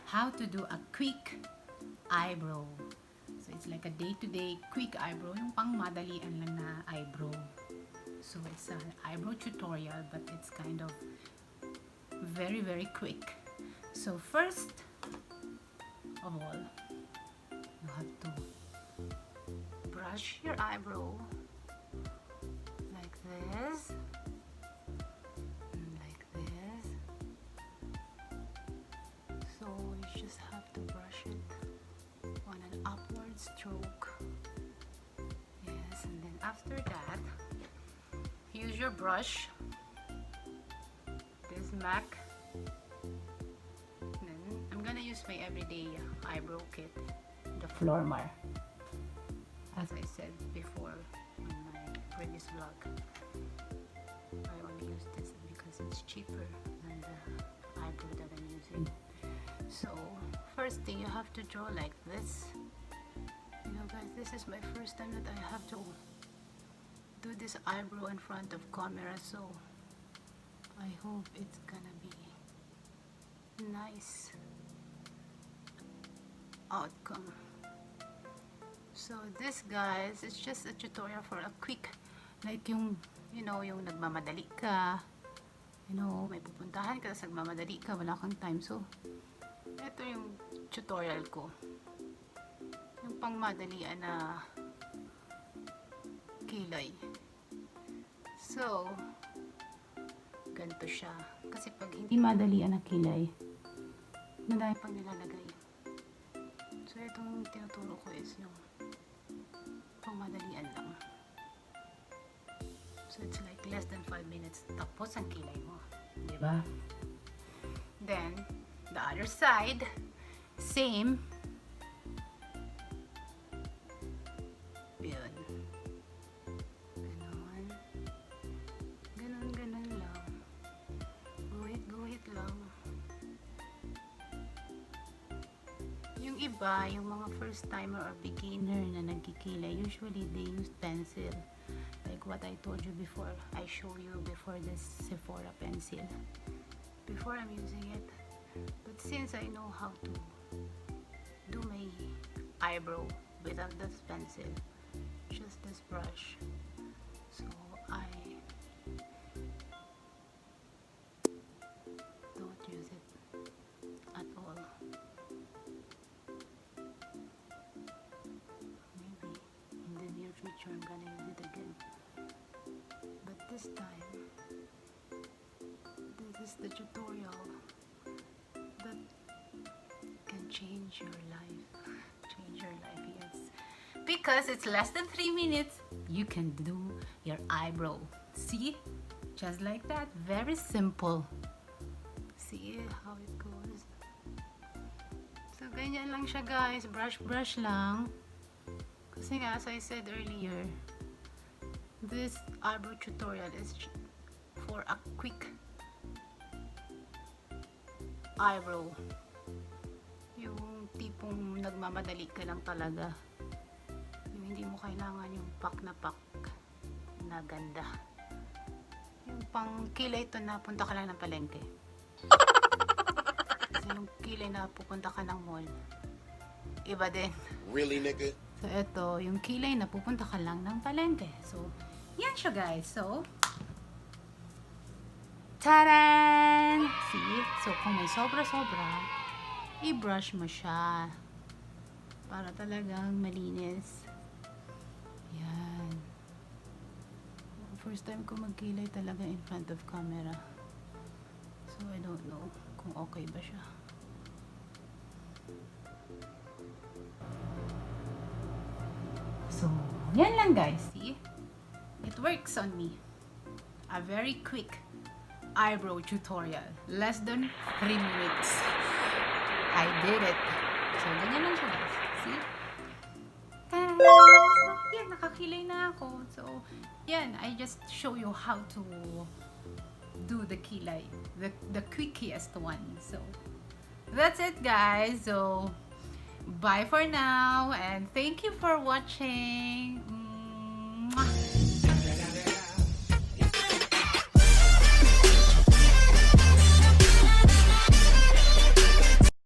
how to do a quick eyebrow. So it's like a day-to-day quick eyebrow, yung pang madalian lang na eyebrow. So it's an eyebrow tutorial, but it's kind of very quick. So first of all, you have to brush your eyebrow like this and like this. So you just have to brush it on an upward stroke. Yes, and then after that, use your brush, this MAC. Then I'm gonna use my everyday eyebrow kit, the Flormar. As I said before in my previous vlog, I only use this because it's cheaper than the eyebrow that I'm using. So first thing, you have to draw like this. You know guys, this is my first time that I have to do this eyebrow in front of camera, so I hope it's gonna be nice outcome. So this guys, it's just a tutorial for a quick, like yung, you know, yung nagmamadali ka, you know, may pupuntahan ka, tapos nagmamadali ka, wala kang time. So ito yung tutorial ko, yung pangmadalian na kilay. So ganito siya, kasi pag hindi madalian na kilay, madami pang nilalagay. So itong tinuturo ko is yung pangmadalian lang. So it's like less than 5 minutes, tapos ang kilay mo, diba? Then the other side, same. Yun. Ganon lang. Guhit lang. Yung iba, yung mga first timer or beginner na nagkikilay, usually they use pencil. Like what I told you before, I show you before this Sephora pencil. Before I'm using it. But since I know how to do my eyebrow without this pencil, just this brush, so I don't use it at all. Maybe in the near future I'm gonna use it again, but this time this is the tutorial that can change your life. Change your life, yes. Because it's less than 3 minutes, you can do your eyebrow. See? Just like that. Very simple. See how it goes? So, ganyan lang siya guys. Brush lang. Kasi nga, as I said earlier, this eyebrow tutorial is for a quick eyebrow. Yung tipong nagmamadali ka lang talaga. Yung hindi mo kailangan yung pak na ganda. Yung pang kilay ito na punta ka lang ng palengke. Kasi yung kilay na pupunta ka ng mall, iba din. Really, nigga? So ito, yung kilay na pupunta ka lang ng palengke. So, yan siya guys. So, taran! See? So, kung may sobra-sobra, i-brush mo siya para talagang malinis. Yan. First time ko magkilay talaga in front of camera. So, I don't know kung okay ba siya. So, yan lang guys. See? It works on me. A very quick eyebrow tutorial. Less than 3 minutes. I did it. So, ganyan lang siya guys. See? Ta-da! So, yan, nakakilay na ako. So, yan, I just show you how to do the kilay. The quickest one. So, that's it guys. So, bye for now. And thank you for watching. Mwah!